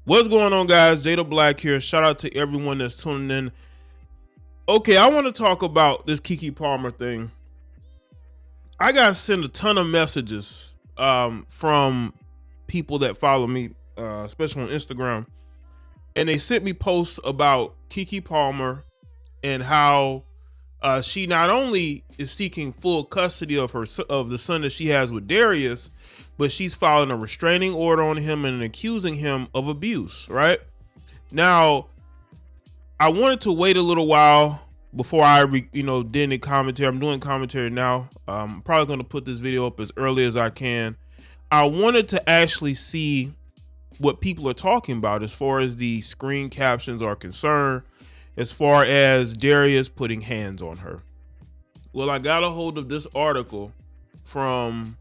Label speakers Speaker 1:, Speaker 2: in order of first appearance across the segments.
Speaker 1: What's going on, guys? Jada Black here. Shout out to everyone that's tuning in. Okay, I want to talk about this Keke Palmer thing. I got sent a ton of messages from people that follow me, especially on Instagram, and they sent me posts about Keke Palmer and how she not only is seeking full custody of the son that she has with Darius, but she's filing a restraining order on him and accusing him of abuse. Right now, I wanted to wait a little while before I, did any commentary. I'm doing commentary now. I'm probably going to put this video up as early as I can. I wanted to actually see what people are talking about as far as the screen captions are concerned, as far as Darius putting hands on her. Well, I got a hold of this article from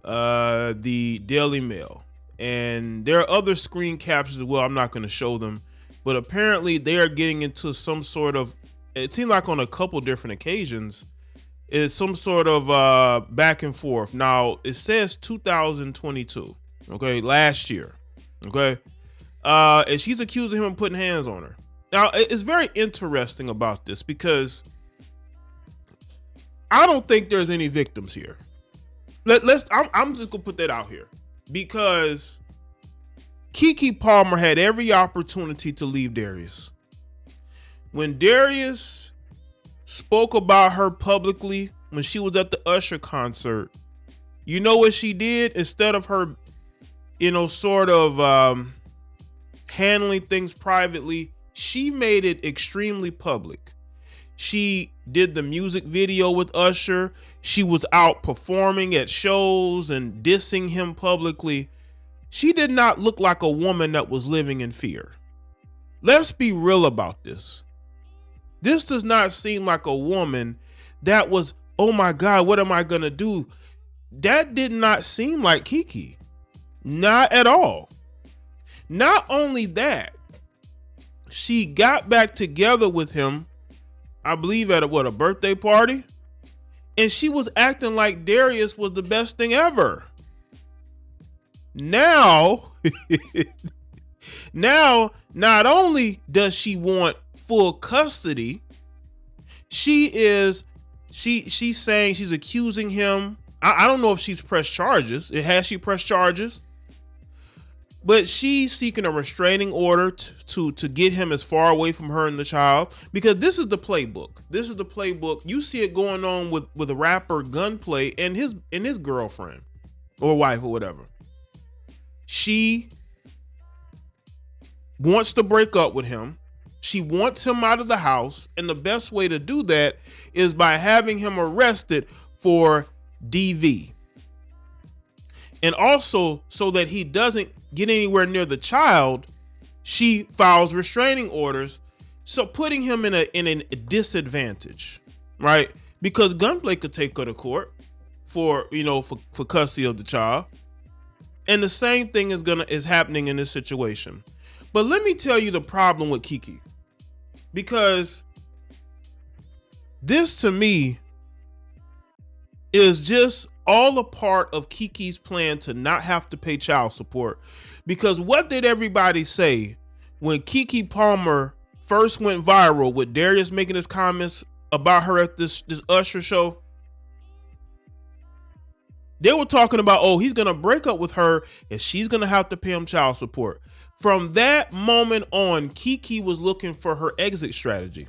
Speaker 1: the Daily Mail, and there are other screen captions as well. I'm not going to show them, but apparently they are getting into some sort of, it seemed like on a couple different occasions, it's some sort of back and forth. Now it says 2022, okay, last year, okay, and she's accusing him of putting hands on her. Now it's very interesting about this because I don't think there's any victims here. I'm just gonna put that out here because Keke Palmer had every opportunity to leave Darius. When Darius spoke about her publicly when she was at the Usher concert, you know what she did? Instead of her, sort of handling things privately, she made it extremely public. She did the music video with Usher. She was out performing at shows and dissing him publicly. She did not look like a woman that was living in fear. Let's be real about this. This does not seem like a woman that was, oh my God, what am I going to do? That did not seem like Keke. Not at all. Not only that, she got back together with him, I believe at a birthday party, and she was acting like Darius was the best thing ever. Now, not only does she want full custody, she's saying she's accusing him. I don't know if she's pressed charges. Has she pressed charges? But she's seeking a restraining order to get him as far away from her and the child, because this is the playbook. This is the playbook. You see it going on with a rapper Gunplay and his girlfriend or wife or whatever. She wants to break up with him. She wants him out of the house, and the best way to do that is by having him arrested for DV. And also, so that he doesn't get anywhere near the child, she files restraining orders, so putting him in a disadvantage, right? Because Gunplay could take her to court for custody of the child, and the same thing is happening in this situation. But let me tell you the problem with Keke, because this to me is just all a part of Keke's plan to not have to pay child support. Because what did everybody say when Keke Palmer first went viral with Darius making his comments about her at this Usher show? They were talking about, oh, he's going to break up with her and she's going to have to pay him child support. From that moment on, Keke was looking for her exit strategy.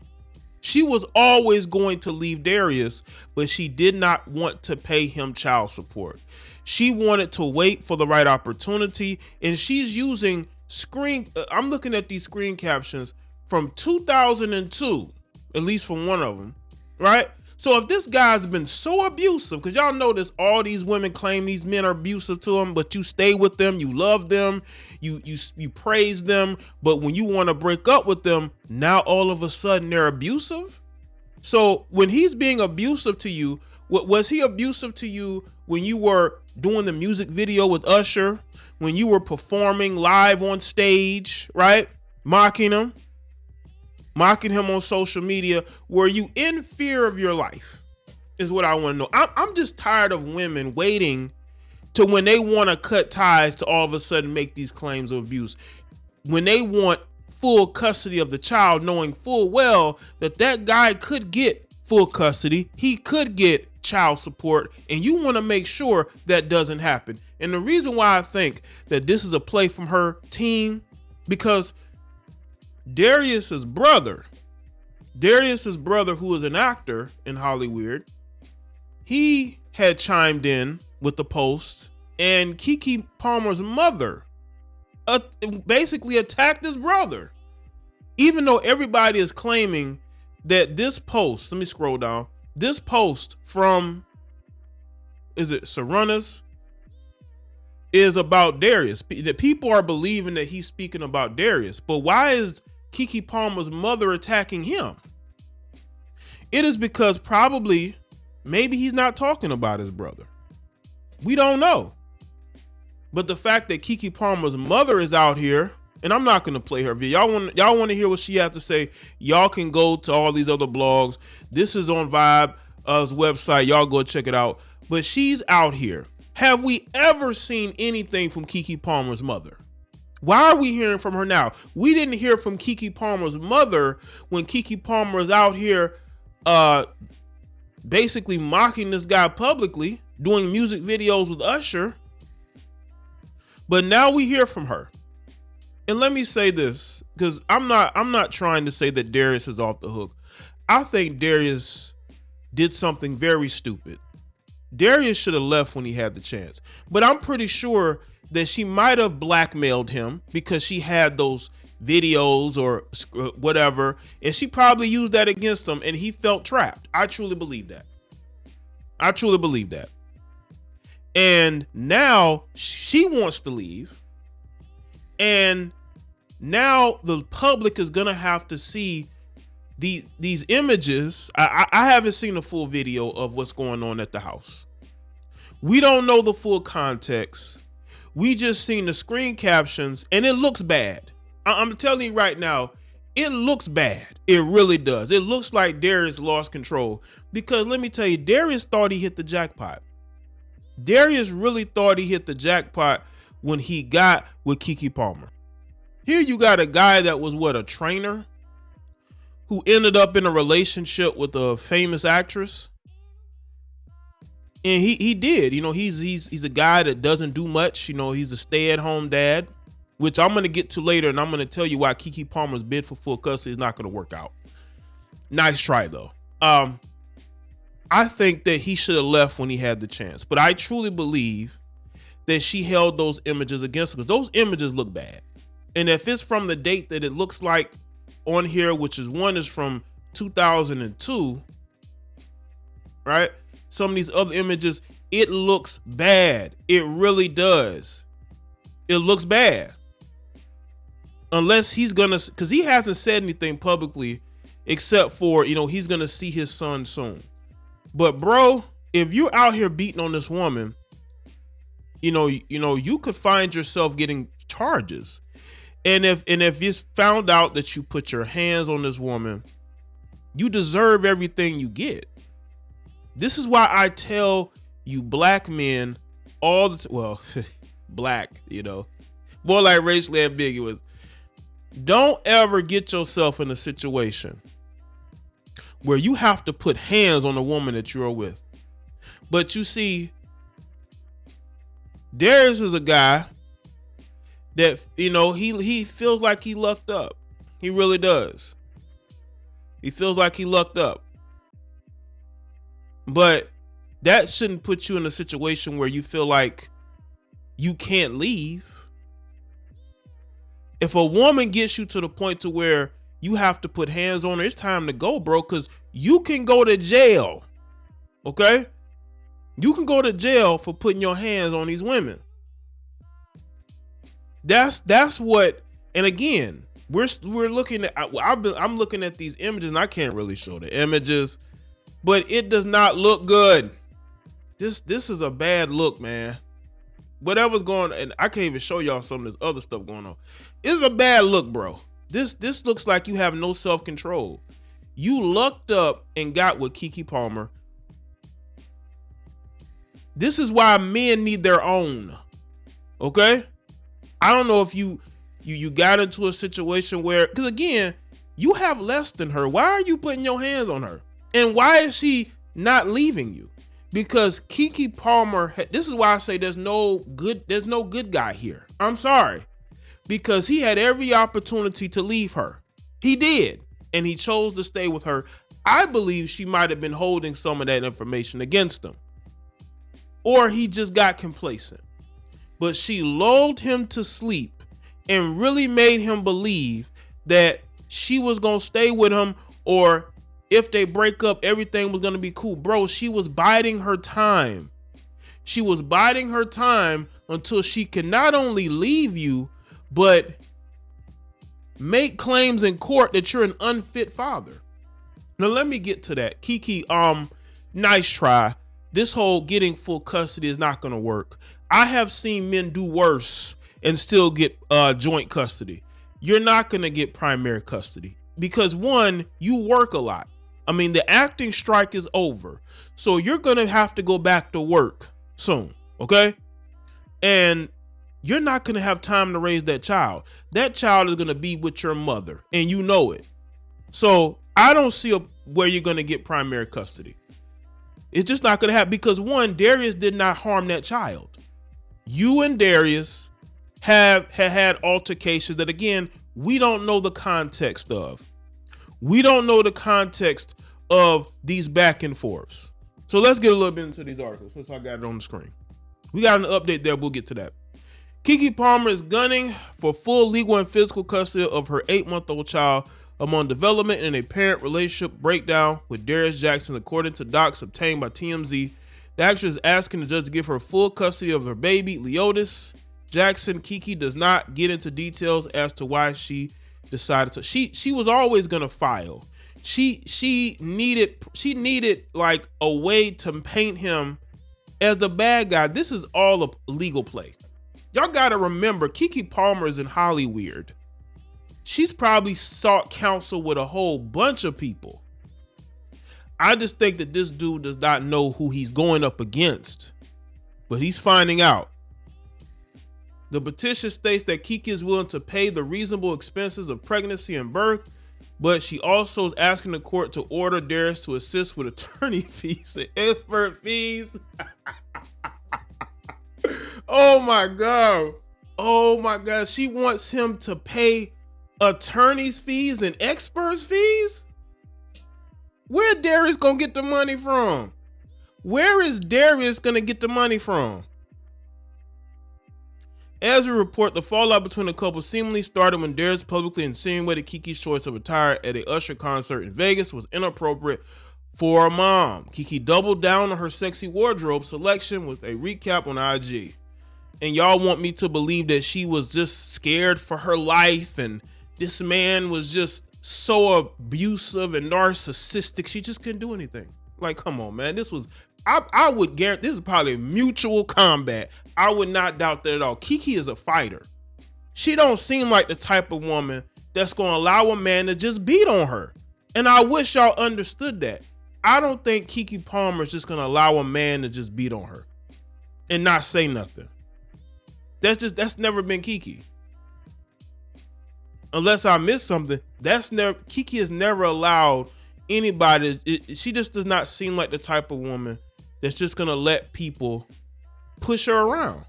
Speaker 1: She was always going to leave Darius, but she did not want to pay him child support. She wanted to wait for the right opportunity, and she's using I'm looking at these screen captions from 2002, at least from one of them, right? So if this guy's been so abusive, because y'all notice all these women claim these men are abusive to them, but you stay with them, you love them, you praise them, but when you want to break up with them, now all of a sudden they're abusive. So when he's being abusive to you, was he abusive to you when you were doing the music video with Usher, when you were performing live on stage, right? Mocking him on social media? Were you in fear of your life is what I want to know. I'm just tired of women waiting to when they want to cut ties to all of a sudden make these claims of abuse. when they want full custody of the child, knowing full well that that guy could get full custody, he could get child support, and you want to make sure that doesn't happen. And the reason why I think that this is a play from her team, because Darius's brother, who is an actor in Hollywood, he had chimed in with the post, and Keke Palmer's mother basically attacked his brother. Even though everybody is claiming that this post, let me scroll down, this post from, is it Serranas, is about Darius. That people are believing that he's speaking about Darius. But why is Keke Palmer's mother attacking him? It is because probably, maybe he's not talking about his brother. We don't know. But the fact that Keke Palmer's mother is out here, and I'm not going to play her video. Y'all want to hear what she has to say? Y'all can go to all these other blogs. This is on Vibe's website. Y'all go check it out. But she's out here. Have we ever seen anything from Keke Palmer's mother? Why are we hearing from her now? We didn't hear from Keke Palmer's mother when Keke Palmer is out here basically mocking this guy publicly, doing music videos with Usher. But now we hear from her. And let me say this, because I'm not trying to say that Darius is off the hook. I think Darius did something very stupid. Darius should have left when he had the chance. But I'm pretty sure that she might have blackmailed him because she had those videos or whatever, and she probably used that against him, and he felt trapped. I truly believe that. And now she wants to leave, and now the public is gonna have to see these images. I haven't seen a full video of what's going on at the house. We don't know the full context. We just seen the screen captions, and it looks bad. I'm telling you right now, it looks bad. It really does. It looks like Darius lost control, because let me tell you, Darius thought he hit the jackpot. Darius really thought he hit the jackpot when he got with Keke Palmer. Here you got a guy that was a trainer who ended up in a relationship with a famous actress. And he did, he's a guy that doesn't do much. He's a stay-at-home dad, which I'm going to get to later. And I'm going to tell you why Keke Palmer's bid for full custody is not going to work out. Nice try though. I think that he should have left when he had the chance, but I truly believe that she held those images against him, because those images look bad. And if it's from the date that it looks like on here, which is one is from 2002, right? Some of these other images, it looks bad. It really does. It looks bad. Unless he's gonna, because he hasn't said anything publicly except for, he's gonna see his son soon. But bro, if you're out here beating on this woman, you could find yourself getting charges. And if it's found out that you put your hands on this woman, you deserve everything you get. This is why I tell you black men all the black, more like racially ambiguous. Don't ever get yourself in a situation where you have to put hands on the woman that you're with. But you see, Darius is a guy that, he feels like he lucked up. He really does. He feels like he lucked up. But that shouldn't put you in a situation where you feel like you can't leave. If a woman gets you to the point to where you have to put hands on her, it's time to go, bro, because you can go to jail. Okay? You can go to jail for putting your hands on these women. That's what, and again, we're looking at, I'm looking at these images, and I can't really show the images, but it does not look good. This is a bad look, man. Whatever's going on, and I can't even show y'all some of this other stuff going on. It's a bad look, bro. This looks like you have no self-control. You lucked up and got with Keke Palmer. This is why men need their own. Okay? I don't know if you You got into a situation where, because again, you have less than her. Why are you putting your hands on her? And why is she not leaving you? Because Keke Palmer, this is why I say there's no good guy here. I'm sorry. Because he had every opportunity to leave her. He did. And he chose to stay with her. I believe she might have been holding some of that information against him. Or he just got complacent. But she lulled him to sleep and really made him believe that she was going to stay with him, or if they break up, everything was going to be cool. Bro, she was biding her time. She was biding her time until she can not only leave you, but make claims in court that you're an unfit father. Now, let me get to that. Keke, nice try. This whole getting full custody is not going to work. I have seen men do worse and still get joint custody. You're not going to get primary custody because, one, you work a lot. I mean, the acting strike is over. So you're going to have to go back to work soon, okay? And you're not going to have time to raise that child. That child is going to be with your mother, and you know it. So I don't see where you're going to get primary custody. It's just not going to happen because, one, Darius did not harm that child. You and Darius have had altercations that, again, we don't know the context of. We don't know the context of these back and forths. So let's get a little bit into these articles since I got it on the screen. We got an update there. We'll get to that. Keke Palmer is gunning for full legal and physical custody of her 8-month-old child among development in a parent relationship breakdown with Darius Jackson, according to docs obtained by TMZ. The actress is asking the judge to give her full custody of her baby, Leotis Jackson. Keke does not get into details as to why she decided to. She was always gonna file. She needed like a way to paint him as the bad guy. This is all a legal play. Y'all gotta remember, Keke Palmer is in Hollywood. She's probably sought counsel with a whole bunch of people. I just think that this dude does not know who he's going up against, but he's finding out. The petition states that Keke is willing to pay the reasonable expenses of pregnancy and birth, but she also is asking the court to order Darius to assist with attorney fees and expert fees. Oh my God. Oh my God. She wants him to pay attorney's fees and experts fees? Where Darius gonna get the money from? Where is Darius gonna get the money from? As we report, the fallout between the couple seemingly started when Darius publicly insinuated Keke's choice of attire at a Usher concert in Vegas was inappropriate for a mom. Keke doubled down on her sexy wardrobe selection with a recap on IG. And y'all want me to believe that she was just scared for her life and this man was just so abusive and narcissistic. She just couldn't do anything. Like, come on, man. This was, I would guarantee, this is probably mutual combat. I would not doubt that at all. Keke is a fighter. She don't seem like the type of woman that's going to allow a man to just beat on her. And I wish y'all understood that. I don't think Keke Palmer is just going to allow a man to just beat on her and not say nothing. That's never been Keke. Unless I missed something, Keke has never allowed anybody. She just does not seem like the type of woman that's just gonna let people push her around.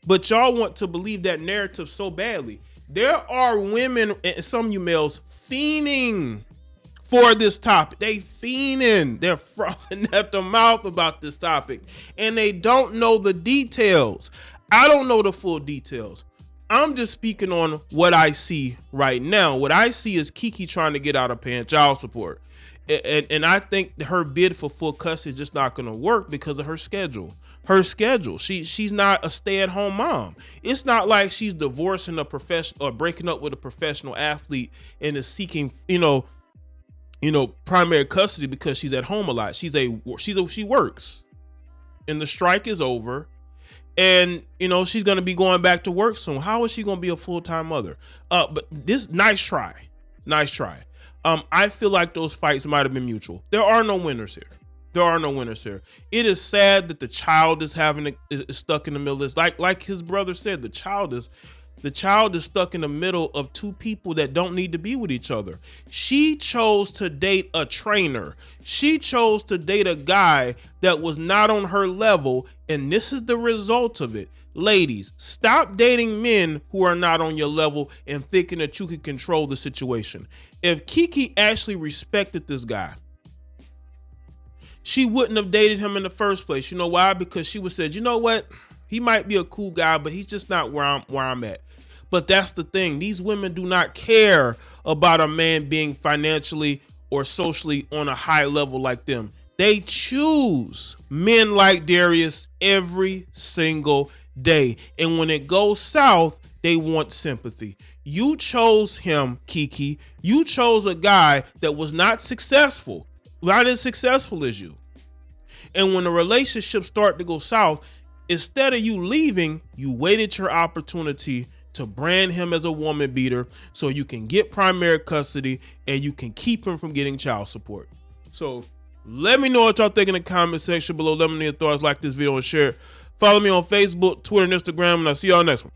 Speaker 1: But y'all want to believe that narrative so badly. There are women and some of you males fiending for this topic. They fiending. They're frothing at the mouth about this topic, and they don't know the details. I don't know the full details. I'm just speaking on what I see right now. What I see is Keke trying to get out of paying child support. And I think her bid for full custody is just not going to work because of her schedule. She's not a stay-at-home mom. It's not like she's divorcing a professional or breaking up with a professional athlete and is seeking, primary custody because she's at home a lot. She works, and the strike is over. And, she's going to be going back to work soon. How is she going to be a full-time mother? But this, nice try. I feel like those fights might have been mutual. There are no winners here. It is sad that the child is stuck in the middle of this. Like his brother said, the child is The child is stuck in the middle of two people that don't need to be with each other. She chose to date a trainer. She chose to date a guy that was not on her level, and this is the result of it. Ladies, stop dating men who are not on your level and thinking that you can control the situation. If Keke actually respected this guy, she wouldn't have dated him in the first place. You know why? Because she would have said, you know what? He might be a cool guy, but he's just not where I'm at. But that's the thing. These women do not care about a man being financially or socially on a high level like them. They choose men like Darius every single day. And when it goes south, they want sympathy. You chose him, Keke. You chose a guy that was not successful, not as successful as you. And when the relationship started to go south, instead of you leaving, you waited your opportunity to brand him as a woman beater so you can get primary custody and you can keep him from getting child support. So let me know what y'all think in the comment section below. Let me know your thoughts. Like this video and share it. Follow me on Facebook, Twitter, and Instagram, and I'll see y'all next one.